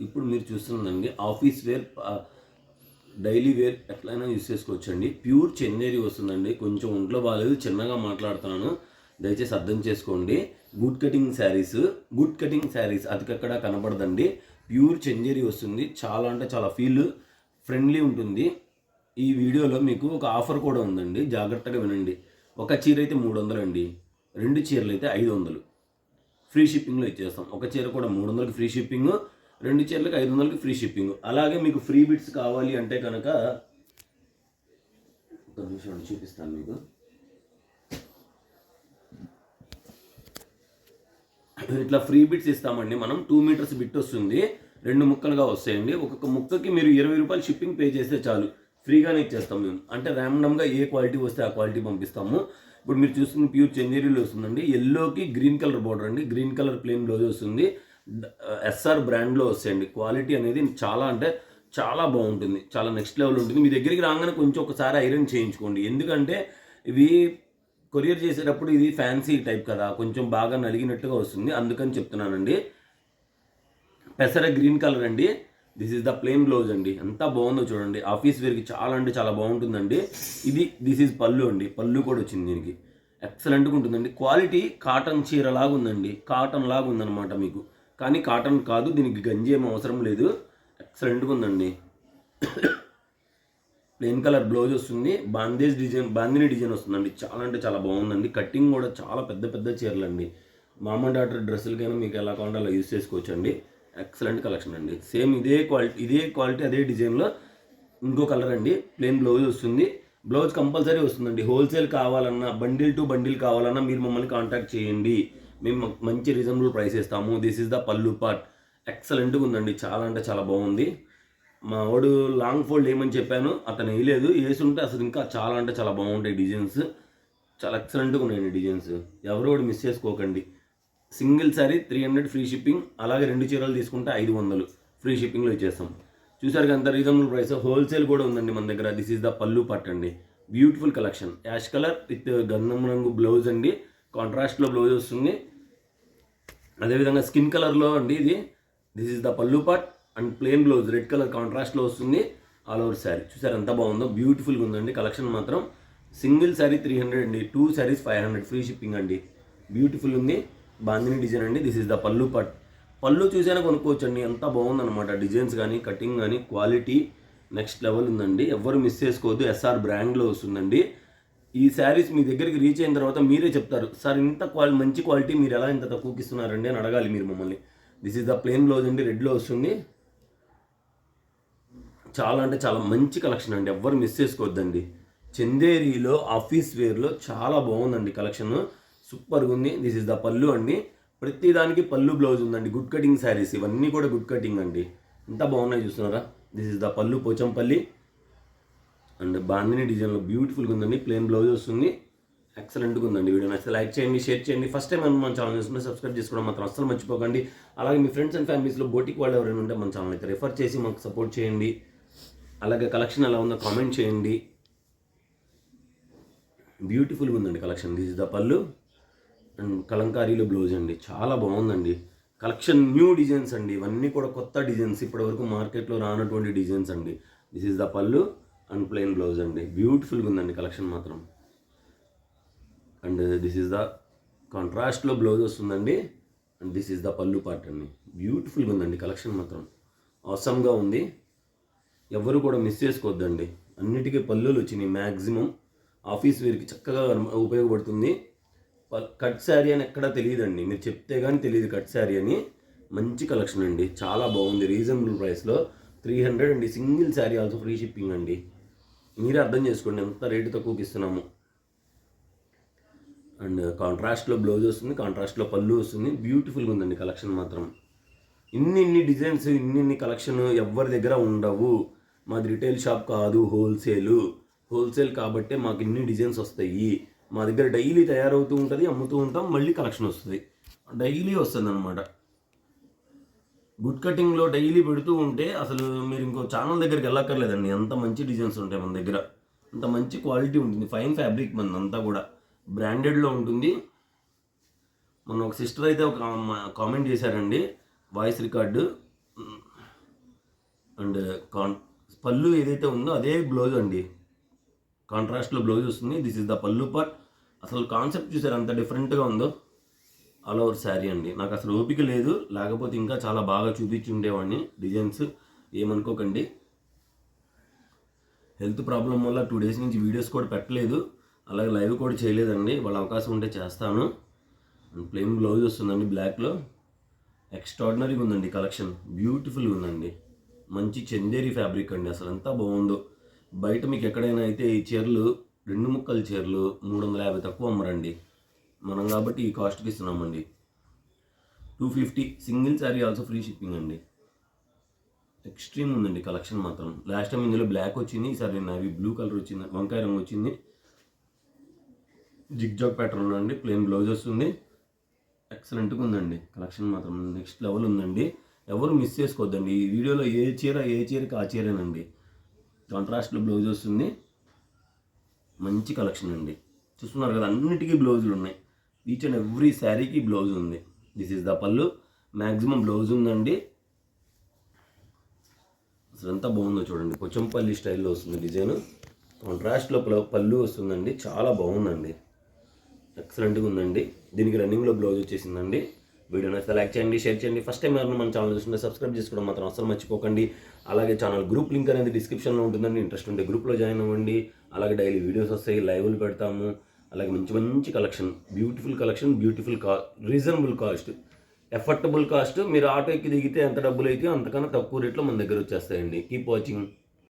ఇప్పుడు మీరు చూస్తుందండి ఆఫీస్ వేర్, డైలీ వేర్ ఎట్లయినా యూస్ చేసుకోవచ్చండి. ప్యూర్ చందేరి వస్తుందండి. కొంచెం ఒంట్లో బాగాలేదు, చిన్నగా మాట్లాడుతున్నాను, దయచేసి అర్థం చేసుకోండి. గుడ్ కటింగ్ శారీస్ అతికెక్కడ కనబడదండి. ప్యూర్ చందేరి వస్తుంది. చాలా అంటే చాలా ఫీల్ ఫ్రెండ్లీ ఉంటుంది. ఈ వీడియోలో మీకు ఒక ఆఫర్ కూడా ఉందండి, జాగ్రత్తగా వినండి. ఒక చీర అయితే 300 అండి, 2 చీరలు అయితే 500 ఫ్రీ షిప్పింగ్లో ఇచ్చేస్తాం. ఒక చీర కూడా 300కి ఫ్రీ షిప్పింగ్, 2 చీరలకు 500కి ఫ్రీ షిప్పింగ్. అలాగే మీకు ఫ్రీ బిట్స్ కావాలి అంటే కనుక ఒక నిమిషం చూపిస్తాను మీకు. ఇట్లా ఫ్రీ బిట్స్ ఇస్తామండి. మనం 2 మీటర్స్ బిట్ వస్తుంది, 2 ముక్కలుగా వస్తాయండి. ఒక్కొక్క ముక్కకి మీరు 20 రూపాయలు షిప్పింగ్ పే చేస్తే చాలు, ఫ్రీగానే ఇచ్చేస్తాం మేము. అంటే ర్యాండమ్గా ఏ క్వాలిటీ వస్తే ఆ క్వాలిటీ పంపిస్తాము. ఇప్పుడు మీరు చూస్తున్న ప్యూర్ చందేరీలో వస్తుందండి. ఎల్లోకి గ్రీన్ కలర్ బార్డర్ అండి, గ్రీన్ కలర్ ప్లెయిన్ బ్లౌజ్ వస్తుంది. ఎస్ఆర్ బ్రాండ్లో వస్తాయండి. క్వాలిటీ అనేది చాలా అంటే చాలా బాగుంటుంది, చాలా నెక్స్ట్ లెవెల్ ఉంటుంది. మీ దగ్గరికి రాగానే కొంచెం ఒకసారి ఐరన్ చేయించుకోండి. ఎందుకంటే ఇవి కొరియర్ చేసేటప్పుడు ఇది ఫ్యాన్సీ టైప్ కదా, కొంచెం బాగా నలిగినట్టుగా వస్తుంది, అందుకని చెప్తున్నానండి. పెసర గ్రీన్ కలర్ అండి. This is the plain blouse అండి. ఎంత బాగుందో చూడండి. ఆఫీస్ వేర్కి చాలా అంటే చాలా బాగుంటుందండి. దిస్ ఈజ్ పళ్ళు అండి. పళ్ళు కూడా వచ్చింది దీనికి. ఎక్సలెంట్గా ఉంటుందండి. క్వాలిటీ కాటన్ చీర లాగా ఉందండి, కాటన్ లాగా ఉందన్నమాట మీకు. కానీ కాటన్ కాదు, దీనికి గంజి ఏం అవసరం లేదు. ఎక్సలెంట్గా ఉందండి. ప్లెయిన్ కలర్ బ్లౌజ్ వస్తుంది. బాందిని డిజైన్ వస్తుందండి. చాలా అంటే చాలా బాగుందండి. కటింగ్ కూడా చాలా పెద్ద పెద్ద చీరలు అండి. మామ డాటర్ డ్రెస్సులకైనా మీకు ఎలా కావాలంటే అలా యూజ్ చేసుకోవచ్చండి. ఎక్సలెంట్ కలెక్షన్ అండి. సేమ్ ఇదే క్వాలిటీ అదే డిజైన్లో ఇంకో కలర్ అండి. ప్లెయిన్ బ్లౌజ్ వస్తుంది. బ్లౌజ్ కంపల్సరీ వస్తుందండి. హోల్సేల్ కావాలన్నా, బండిల్ టు బండిల్ కావాలన్నా మీరు మమ్మల్ని కాంటాక్ట్ చేయండి, మేము మంచి రీజనబుల్ ప్రైస్ ఇస్తాము. దిస్ ఈజ్ ద పళ్ళు పార్ట్. ఎక్సలెంట్గా ఉందండి. చాలా అంటే చాలా బాగుంది. మా వాడు లాంగ్ ఫోల్డ్ ఏమని చెప్పాను, అతను వేయలేదు. వేసుంటే అసలు ఇంకా చాలా అంటే చాలా బాగుంటాయి డిజైన్స్. చాలా ఎక్సలెంట్గా ఉన్నాయండి డిజైన్స్. ఎవరు కూడా మిస్ చేసుకోకండి. Single sari 300 free shipping. అలాగే 2 చీరలు తీసుకుంటే 500 ఫ్రీ షిప్పింగ్లో ఇచ్చేస్తాం. చూసారు అంత రీజనబుల్ ప్రైస్. హోల్సేల్ కూడా ఉందండి మన దగ్గర. దిస్ ఈజ్ ద పళ్ళు పార్ట్ అండి. Beautiful collection. Ash colour with గంధం రంగు బ్లౌజ్ అండి. కాంట్రాస్ట్లో బ్లౌజ్ వస్తుంది. అదేవిధంగా స్కిన్ కలర్లో అండి ఇది. దిస్ ఈజ్ ద పళ్ళు part and plain blouse red colour కాంట్రాస్ట్లో వస్తుంది. All over sari. చూసారు ఎంత బాగుందో, బ్యూటిఫుల్గా ఉందండి. కలెక్షన్ మాత్రం సింగిల్ శారీ 300 అండి, 2 శారీస్ 500 ఫ్రీ షిప్పింగ్ అండి. బ్యూటిఫుల్ ఉంది. బాందిని డిజైన్ అండి. దిస్ ఈజ్ ద పళ్ళు పార్ట్. పళ్ళు చూసైనా కొనుక్కోవచ్చండి. ఎంత బాగుందన్నమాట. డిజైన్స్ కానీ కటింగ్ కానీ క్వాలిటీ నెక్స్ట్ లెవెల్ ఉందండి. ఎవరు మిస్ చేసుకోవద్దు. ఎస్ఆర్ బ్రాండ్లో వస్తుందండి. ఈ శారీస్ మీ దగ్గరికి రీచ్ అయిన తర్వాత మీరే చెప్తారు, సార్ ఇంత మంచి క్వాలిటీ మీరు ఎలా ఇంత తక్కువకి ఇస్తున్నారండి అని అడగాలి మీరు మమ్మల్ని. This is the plain blouse అండి, రెడ్లో వస్తుంది. చాలా అంటే చాలా మంచి కలెక్షన్ అండి. ఎవ్వరు మిస్ చేసుకోవద్దండి. చందేరీలో ఆఫీస్ వేర్లో చాలా బాగుందండి కలెక్షన్. సూపర్గా ఉంది. దిస్ ఈజ్ ద పళ్ళు అండి. ప్రతి దానికి పళ్ళు బ్లౌజ్ ఉందండి. గుడ్ కటింగ్ శారీస్ ఇవన్నీ కూడా గుడ్ కటింగ్ అండి. ఎంత బాగున్నాయి చూస్తున్నారా. దిస్ ఈజ్ ద పళ్ళు పోచంపల్లి అండ్ బాందిని డిజైన్లో బ్యూటిఫుల్గా ఉందండి. ప్లెయిన్ బ్లౌజ్ వస్తుంది. ఎక్సలెంట్గా ఉందండి. వీడియో నచ్చితే లైక్ చేయండి, షేర్ చేయండి. ఫస్ట్ టైం మన ఛానల్ చూస్తుంటే సబ్స్క్రైబ్ చేసుకోవడం మాత్రం అస్సలు మర్చిపోకండి. అలాగే మీ ఫ్రెండ్స్ అండ్ ఫ్యామిలీస్లో బోటిక్ వాళ్ళు ఎవరైనా ఉంటే మన ఛానల్ అయితే రెఫర్ చేసి మాకు సపోర్ట్ చేయండి. అలాగే కలెక్షన్ ఎలా ఉందో కామెంట్ చేయండి. బ్యూటిఫుల్గా ఉందండి కలెక్షన్. దిస్ ఇస్ ద పళ్ళు అండ్ కలంకారీలో బ్లౌజ్ అండి. చాలా బాగుందండి కలెక్షన్. న్యూ డిజైన్స్ అండి. ఇవన్నీ కూడా కొత్త డిజైన్స్, ఇప్పటివరకు మార్కెట్లో రానటువంటి డిజైన్స్ అండి. దిస్ ఈజ్ ద పళ్ళు అండ్ ప్లెయిన్ బ్లౌజ్ అండి. బ్యూటిఫుల్గా ఉందండి కలెక్షన్ మాత్రం. అండ్ దిస్ ఈజ్ ద కాంట్రాస్ట్లో బ్లౌజ్ వస్తుందండి. అండ్ దిస్ ఈజ్ ద పళ్ళు పార్ట్ అండి. బ్యూటిఫుల్గా ఉందండి కలెక్షన్ మాత్రం. అవసరంగా ఉంది. ఎవరు కూడా మిస్ చేసుకోవద్దండి. అన్నిటికీ పళ్ళులు వచ్చినాయి. మ్యాక్సిమం ఆఫీస్ వేర్కి చక్కగా ఉపయోగపడుతుంది. కట్ శారీ అని ఎక్కడా తెలియదండి, మీరు చెప్తే కానీ తెలియదు కట్ శారీ అని. మంచి కలెక్షన్ అండి. చాలా బాగుంది. రీజనబుల్ ప్రైస్లో 300 అండి. Single sari also free shipping అండి. మీరే అర్థం చేసుకోండి ఎంత రేటు తక్కువకి ఇస్తున్నాము. అండ్ కాంట్రాస్ట్లో బ్లౌజ్ వస్తుంది, కాంట్రాస్ట్లో పళ్ళు వస్తుంది. బ్యూటిఫుల్గా ఉందండి కలెక్షన్ మాత్రం. ఇన్ని డిజైన్స్, ఇన్ని కలెక్షన్ ఎవరి దగ్గర ఉండవు. మాది రిటైల్ షాప్ కాదు, హోల్సేల్ కాబట్టే మాకు ఇన్ని డిజైన్స్ వస్తాయి. మా దగ్గర డైలీ తయారవుతూ ఉంటుంది, అమ్ముతూ ఉంటాం, మళ్ళీ కలెక్షన్ వస్తుంది. డైలీ వస్తుంది అనమాట. గుడ్ కటింగ్లో డైలీ పెడుతూ ఉంటే అసలు మీరు ఇంకో ఛానల్ దగ్గరికి వెళ్ళక్కర్లేదండి. అంత మంచి డిజైన్స్ ఉంటాయి మన దగ్గర, అంత మంచి క్వాలిటీ ఉంటుంది. ఫైన్ ఫ్యాబ్రిక్ మన అంతా కూడా బ్రాండెడ్లో ఉంటుంది. మన ఒక సిస్టర్ అయితే ఒక కామెంట్ చేశారండి, వాయిస్ రికార్డు. అండ్ పళ్ళు ఏదైతే ఉందో అదే బ్లౌజ్ అండి, కాంట్రాస్ట్లో బ్లౌజ్ వస్తుంది. దిస్ ఇస్ ద పళ్ళు పార్ట్. అసలు కాన్సెప్ట్ చూసారు అంత డిఫరెంట్గా ఉందో. ఆల్ ఓవర్ శారీ అండి. నాకు అసలు ఓపిక లేదు, లేకపోతే ఇంకా చాలా బాగా చూపించి ఉండేవాడిని డిజైన్స్. ఏమనుకోకండి, హెల్త్ ప్రాబ్లం వల్ల 2 days నుంచి వీడియోస్ కూడా పెట్టలేదు, అలాగే లైవ్ కూడా చేయలేదండి. వాళ్ళ అవకాశం ఉంటే చేస్తాను. అండ్ ప్లెయిన్ బ్లౌజ్ వస్తుందండి బ్లాక్లో. ఎక్స్ట్రాడినరీగా ఉందండి కలెక్షన్, బ్యూటిఫుల్గా ఉందండి. మంచి చందేరి ఫ్యాబ్రిక్ అండి, అసలు ఎంత బాగుందో. బయట మీకు ఎక్కడైనా అయితే ఈ చీరలు 2 ముక్కల చీరలు 350 తక్కువ అమ్మరండి. మనం కాబట్టి ఈ కాస్ట్కి ఇస్తున్నామండి. 250 single sari also free shipping అండి. ఎక్స్ట్రీమ్ ఉందండి కలెక్షన్ మాత్రం. లాస్ట్ టైం ఇందులో బ్లాక్ వచ్చింది, ఈసారి నావి బ్లూ కలర్ వచ్చింది, వంకాయ రంగు వచ్చింది. జిగ్జాగ్ ప్యాటర్న్ అండి, ప్లెయిన్ బ్లౌజ్ వస్తుంది. ఎక్సలెంట్గా ఉందండి కలెక్షన్ మాత్రం, నెక్స్ట్ లెవెల్ ఉందండి. ఎవరు మిస్ చేసుకోవద్దండి. ఈ వీడియోలో ఏ చీరకి ఆ చీరేనండి. కాంట్రాస్ట్లో బ్లౌజ్ వస్తుంది. మంచి కలెక్షన్ అండి. చూస్తున్నారు కదా, అన్నిటికీ బ్లౌజులు ఉన్నాయి. ఈచ్ అండ్ ఎవ్రీ శారీకి బ్లౌజ్ ఉంది. దిస్ ఈజ్ ద పళ్ళు. మ్యాక్సిమం బ్లౌజ్ ఉందండి. అసలు ఎంత బాగుందో చూడండి, పోచంపల్లి స్టైల్లో వస్తుంది డిజైన్. కాంట్రాస్ట్లో పళ్ళు వస్తుందండి, చాలా బాగుందండి, ఎక్సలెంట్గా ఉందండి. దీనికి రన్నింగ్లో బ్లౌజ్ వచ్చేసిందండి. వీడియో నచ్చితే లైక్ చేయండి, షేర్ చేయండి. ఫస్ట్ టైం ఎవరైనా మన ఛానల్ చూస్తుంటే సబ్స్క్రైబ్ చేసుకోవడం మాత్రం అసలు మర్చిపోకండి. అలాగే ఛానల్ గ్రూప్ లింక్ అనేది డిస్క్రిప్షన్లో ఉంటుందండి. ఇంట్రెస్ట్ ఉంటే గ్రూప్లో జాయిన్ అవ్వండి. అలాగే డైలీ వీడియోస్ వస్తాయి, లైవ్లు పెడతాము. అలాగే మంచి మంచి collection, beautiful collection, reasonable cost, affordable cost. మీరు ఆటో ఎక్కి దిగితే ఎంత డబ్బులు అయితే అంతకన్నా తక్కువ రేట్లో మన దగ్గర వచ్చేస్తాయండి. Keep watching.